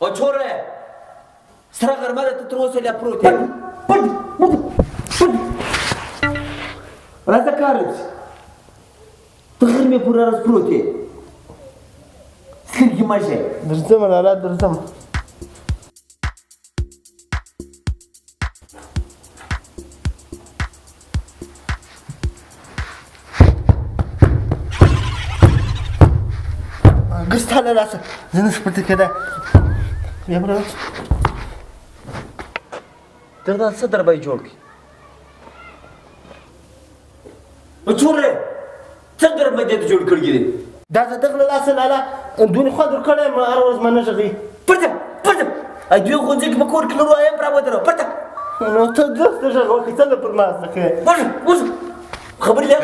O छोरे सरा घरमा ته تر اوسه لا پروت دی راځه کارز ته غرمې پورې راز پروت دی سترګې ماشه درځم لالا درځم ګستاله راځه زه نه سپورت کېده بیا به راځه دا څه دربای جوړ کړي o छोरे څه دربای دې جوړ کړی دی دا زه دغه له لاسه لالا دونې خوا در کړی یم هر ورځ منه غږی پرته ای دوی ښوونځي کې په کور کې لرو ایم برابر درو پرته نو ته داسې غږ وکړې څنګه پر ما زده کوې خبرې لږ